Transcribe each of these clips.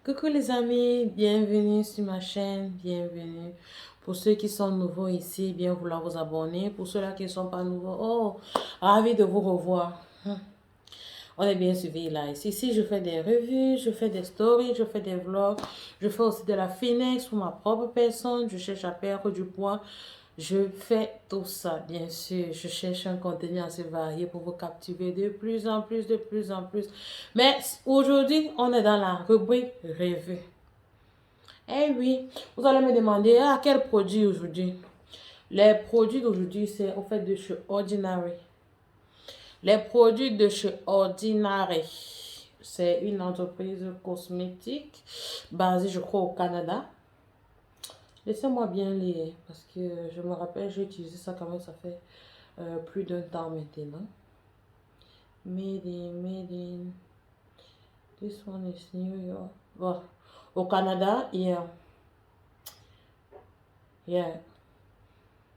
Coucou les amis, bienvenue sur ma chaîne, bienvenue. Pour ceux qui sont nouveaux ici, bien vouloir vous abonner. Pour ceux-là qui ne sont pas nouveaux, oh, ravi de vous revoir. On est bien suivis là. Ici, je fais des revues, je fais des stories, je fais des vlogs. Je fais aussi de la finesse pour ma propre personne. Je cherche à perdre du poids. Je fais tout ça, bien sûr. Je cherche un contenu assez varié pour vous captiver de plus en plus, de plus en plus. Mais aujourd'hui, on est dans la rubrique revue. Eh oui, vous allez me demander à quel produit aujourd'hui. Les produits d'aujourd'hui, c'est au fait de chez Ordinary. Les produits de chez Ordinary, c'est une entreprise cosmétique basée, je crois, au Canada. Laissez-moi bien lire parce que je me rappelle, j'ai utilisé ça quand même, ça fait plus d'un temps maintenant. Made in, this one is New York. Bon, au Canada, yeah.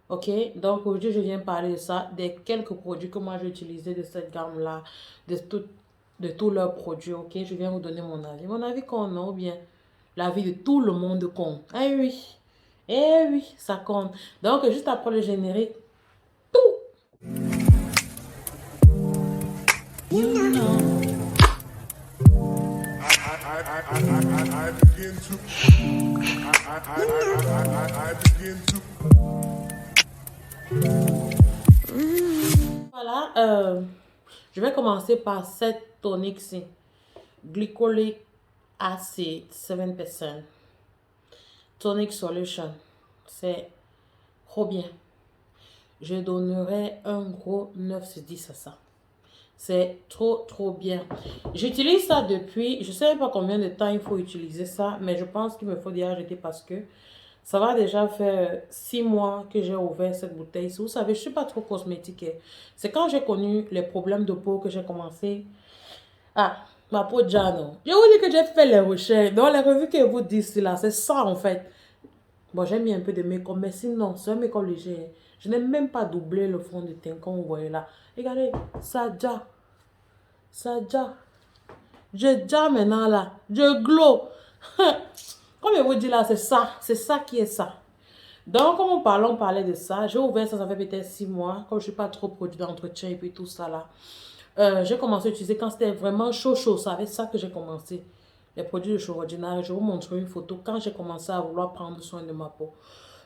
Ok, donc aujourd'hui je viens parler de ça, des quelques produits que moi j'ai utilisés de cette gamme-là, de tous leurs produits, ok? Je viens vous donner mon avis. Mon avis compte, non? Ou bien l'avis de tout le monde compte. Eh oui, ça compte. Donc juste après le générique, you know. I begin to. I begin to. Voilà, je vais commencer par cette tonique-ci. Glycolic acid 7%. Tonic Solution. C'est trop bien. Je donnerais un gros 9 sur 10 à ça. C'est trop bien. J'utilise ça depuis, je ne sais pas combien de temps il faut utiliser ça, mais je pense qu'il me faut déjà jeter parce que ça va déjà faire 6 mois que j'ai ouvert cette bouteille. Vous savez, je ne suis pas trop cosmétique. C'est quand j'ai connu les problèmes de peau que j'ai commencé. Ah, ma peau déjà non. Je vous dis que j'ai fait les recherches. Dans les revues que vous disent là, c'est ça en fait. Bon, j'ai mis un peu de make-up, mais sinon, c'est un make-up léger. Je n'ai même pas doublé le fond de teint comme vous voyez là. Regardez, ça déjà. Ça déjà. Je déjà maintenant là. Je glow. Comme je vous dis là, c'est ça. C'est ça qui est ça. Donc, comme on parlait de ça. J'ai ouvert ça, ça fait peut-être 6 mois. Comme je ne suis pas trop produit d'entretien et puis tout ça là. J'ai commencé à utiliser quand c'était vraiment chaud. C'est avec ça que j'ai commencé. Les produits de chez Ordinary. Je vais vous montrer une photo quand j'ai commencé à vouloir prendre soin de ma peau.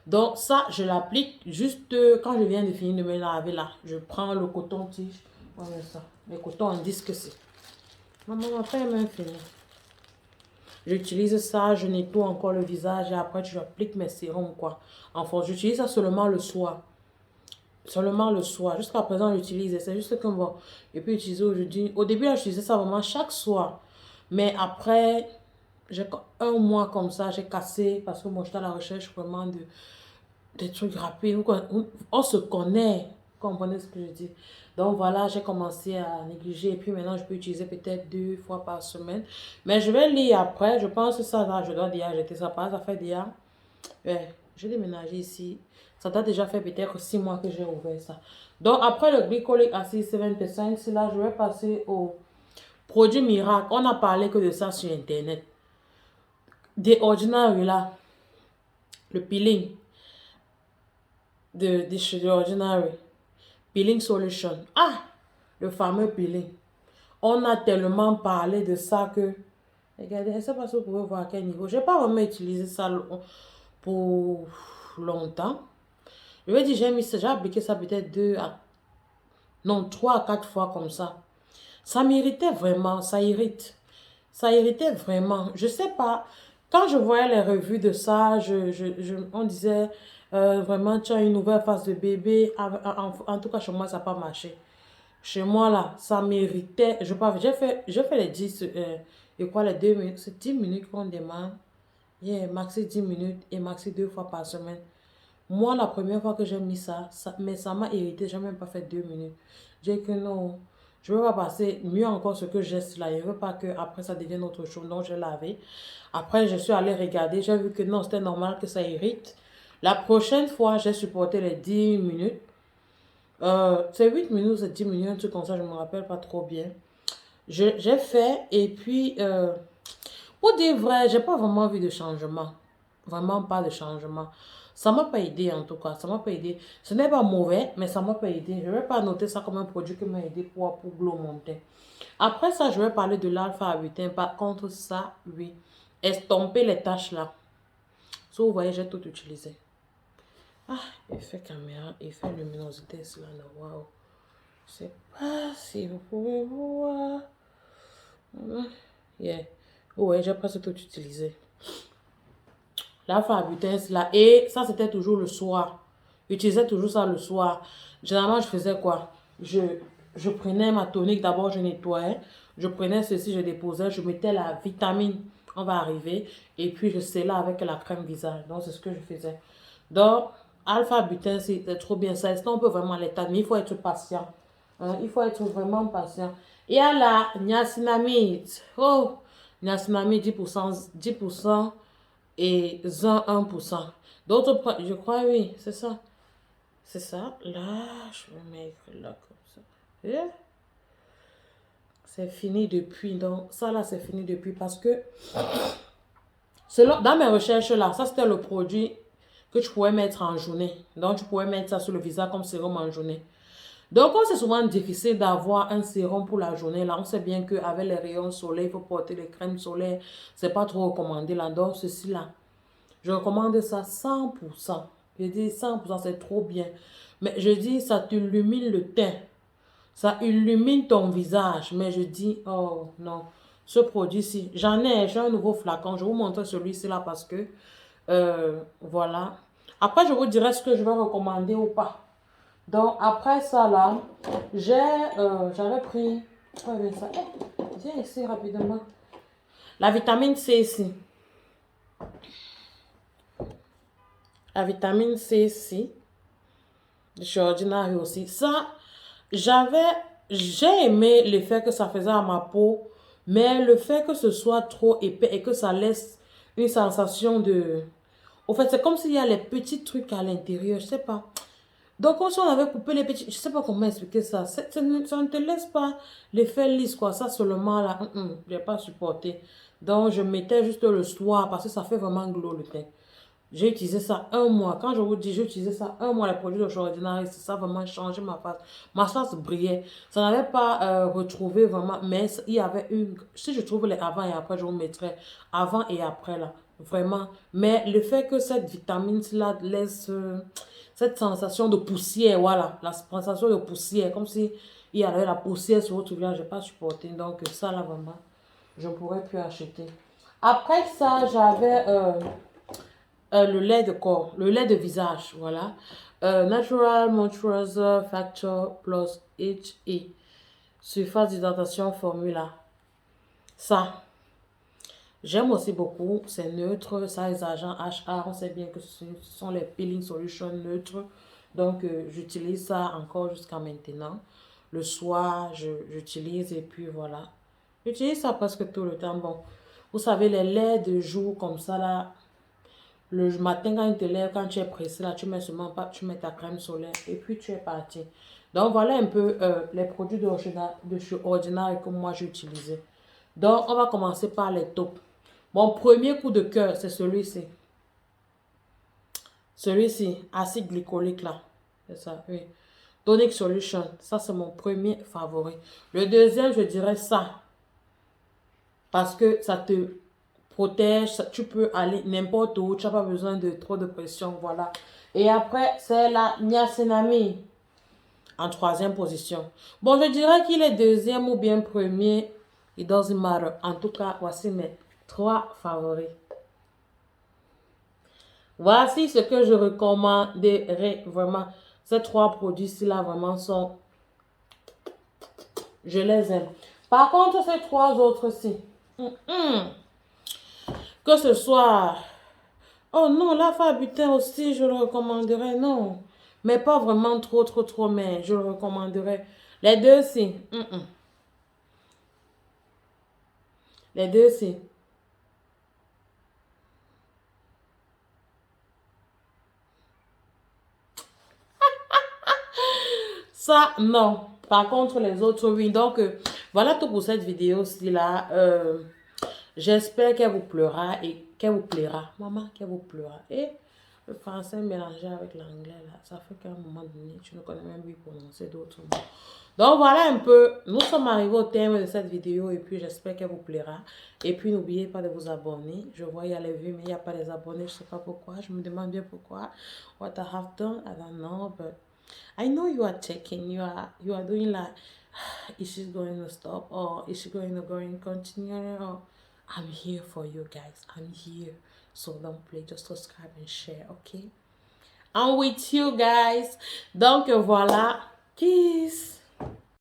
Donc ça, je l'applique juste quand je viens de finir de me laver là. Je prends le coton-tige. Voilà ça. Le coton en disque c'est. Maman, après, elle m'a fini. J'utilise ça, je nettoie encore le visage et après, j'applique mes sérums quoi. Enfin, j'utilise ça seulement le soir. Seulement le soir. Jusqu'à présent, j'utilise. C'est juste que bon. Et puis, utiliser aujourd'hui. Au début, j'utilisais ça vraiment chaque soir. Mais après, j'ai un mois comme ça, j'ai cassé parce que moi, j'étais à la recherche vraiment de des trucs rapides. On se connaît. Vous comprenez ce que je dis? Donc voilà, j'ai commencé à négliger. Et puis maintenant, je peux utiliser peut-être 2 fois par semaine. Mais je vais lire après. Je pense que ça, là, je dois déjà jeter ça. Ça fait déjà. J'ai déménagé ici. Ça t'a déjà fait peut-être 6 mois que j'ai ouvert ça. Donc après le glycolic acid 75, c'est là, je vais passer au produit miracle. On a parlé que de ça sur Internet. Des ordinaires là. Le peeling de chez Ordinary. Peeling Solution. Ah, le fameux peeling. On a tellement parlé de ça que... Regardez, je ne sais pas si vous pouvez voir à quel niveau. Je n'ai pas vraiment utilisé ça pour longtemps. Je vais dire, j'ai appliqué ça peut-être 3 à 4 fois comme ça. Ça m'irritait vraiment, ça irrite. Ça irritait vraiment. Je sais pas. Quand je voyais les revues de ça, on disait vraiment, tu as une nouvelle face de bébé. En tout cas, chez moi, ça n'a pas marché. Chez moi, là, ça m'irritait. J'ai fait les 10, et quoi, les 2 minutes. C'est 10 minutes qu'on demande. Yeah, maxi 10 minutes et maxi 2 fois par semaine. Moi, la première fois que j'ai mis mais ça m'a irrité. J'ai même pas fait 2 minutes. J'ai dit que non, je veux pas passer mieux encore ce que j'ai là. Je veux pas que après ça devienne autre chose. Donc, j'ai lavé. Après, je suis allée regarder. J'ai vu que non, c'était normal que ça irrite. La prochaine fois, j'ai supporté les 10 minutes. C'est 8 minutes, c'est 10 minutes, un truc comme ça, je ne me rappelle pas trop bien. J'ai fait et puis, Pour dire vrai, j'ai pas vraiment vu de changement. Vraiment pas de changement. Ça m'a pas aidé en tout cas. Ça m'a pas aidé. Ce n'est pas mauvais, mais ça m'a pas aidé. Je vais pas noter ça comme un produit qui m'a aidé pour glow mon teint. Après ça, je vais parler de l'alpha butin. Par contre, ça, oui. Estomper les taches là. Ça, vous voyez, j'ai tout utilisé. Ah, effet caméra, effet luminosité, cela, waouh. Je sais pas si vous pouvez voir. Yeah. Ouais, j'ai presque tout utilisé. L'alpha butin, là. Et ça, c'était toujours le soir. J'utilisais toujours ça le soir. Généralement, je faisais quoi? Je prenais ma tonique, d'abord, je nettoyais. Je prenais ceci, je déposais, je mettais la vitamine. On va arriver. Et puis, je scellais avec la crème visage. Donc, c'est ce que je faisais. Donc, alpha butin, c'est trop bien ça. Sinon, on peut vraiment l'état, mais il faut être patient. Hein, il faut être vraiment patient. Il y a la niacinamide. Oh, niacinamide 10%, 10% et zinc 1%. D'autres, je crois, oui, c'est ça. C'est ça. Là, je vais mettre là comme ça. Et c'est fini depuis. Donc, ça là, c'est fini depuis parce que selon, dans mes recherches là, ça c'était le produit que tu pouvais mettre en journée. Donc, tu pouvais mettre ça sur le visage comme sérum en journée. Donc, c'est souvent difficile d'avoir un sérum pour la journée. Là, on sait bien qu'avec les rayons soleil, il faut porter les crèmes solaires. C'est pas trop recommandé là. Donc, ceci là, je recommande ça 100%. Je dis 100%, c'est trop bien. Mais je dis, ça t'illumine le teint. Ça illumine ton visage. Mais je dis, oh non, ce produit-ci, j'ai un nouveau flacon. Je vais vous montrer celui-ci là parce que, voilà. Après, je vous dirai ce que je vais recommander ou pas. Donc, après ça là, j'avais pris, ouais, ça. Viens ici rapidement. La vitamine C ici. La vitamine C ici. Chez Ordinary aussi. Ça, j'ai aimé l'effet que ça faisait à ma peau, mais le fait que ce soit trop épais et que ça laisse une sensation de... Au fait, c'est comme s'il y a les petits trucs à l'intérieur, je sais pas. Donc, comme si on avait coupé les petits... Je sais pas comment expliquer ça. Ça ne te laisse pas l'effet lisse, quoi. Ça seulement, là, je n'ai pas supporté. Donc, je mettais juste le soir parce que ça fait vraiment glow le teint. J'ai utilisé ça un mois. Quand je vous dis, j'ai utilisé ça un mois, les produits de chez Ordinary, ça a vraiment changé ma face. Ma face brillait. Ça n'avait pas retrouvé vraiment, mais il y avait une... Si je trouve les avant et après, je vous mettrai avant et après, là. Vraiment. Mais le fait que cette vitamine-là laisse cette sensation de poussière, voilà. La sensation de poussière, comme si il y avait la poussière sur votre visage, je n'ai pas supporté. Donc ça, là, vraiment, je ne pourrais plus acheter. Après ça, j'avais... le lait de corps, le lait de visage, voilà. Natural Moisturizer Factor Plus HE. Surface d'hydratation formula. Ça, j'aime aussi beaucoup. C'est neutre, ça a les agents HA. On sait bien que ce sont les peeling solutions neutres. Donc, j'utilise ça encore jusqu'à maintenant. Le soir, j'utilise et puis voilà. J'utilise ça presque tout le temps. Bon, vous savez, les laits de jour comme ça là. Le matin, quand tu te lèves, quand tu es pressé, là, tu mets seulement pas, tu mets ta crème solaire et puis tu es parti. Donc, voilà un peu les produits de chez Ordinary que moi j'ai utilisé. Donc, on va commencer par les tops. Mon premier coup de cœur, c'est celui-ci. Celui-ci, acide glycolique là. C'est ça, oui. Tonic Solution, ça c'est mon premier favori. Le deuxième, je dirais ça. Parce que ça te protège, tu peux aller n'importe où, tu n'as pas besoin de trop de pression, voilà. Et après, c'est la niacinamide en troisième position. Bon, je dirais qu'il est deuxième ou bien premier, it doesn't matter. En tout cas, voici mes trois favoris. Voici ce que je recommanderais vraiment. Ces trois produits-ci là vraiment sont, je les aime. Par contre, ces trois autres-ci, que ce soit... Oh non, l'alpha butin aussi, je le recommanderais, non. Mais pas vraiment trop, mais je le recommanderais. Les deux, si. Les deux, si. Ça, non. Par contre, les autres, oui. Donc, voilà tout pour cette vidéo-ci là. J'espère qu'elle vous plaira et qu'elle vous plaira. Maman, qu'elle vous plaira. Et le français mélangé avec l'anglais, là, ça fait qu'à un moment donné, tu ne connais même plus prononcer d'autres mots. Donc voilà un peu, nous sommes arrivés au terme de cette vidéo et puis j'espère qu'elle vous plaira. Et puis n'oubliez pas de vous abonner. Je vois il y a les vues mais il n'y a pas les abonnés, je ne sais pas pourquoi. Je me demande bien pourquoi. What I have done, I don't know, but I know you are checking. You are doing like, is she going to stop or is she going to continue? Or I'm here for you guys. I'm here. So don't play, just subscribe and share, okay? I'm with you guys. Donc voilà. Peace.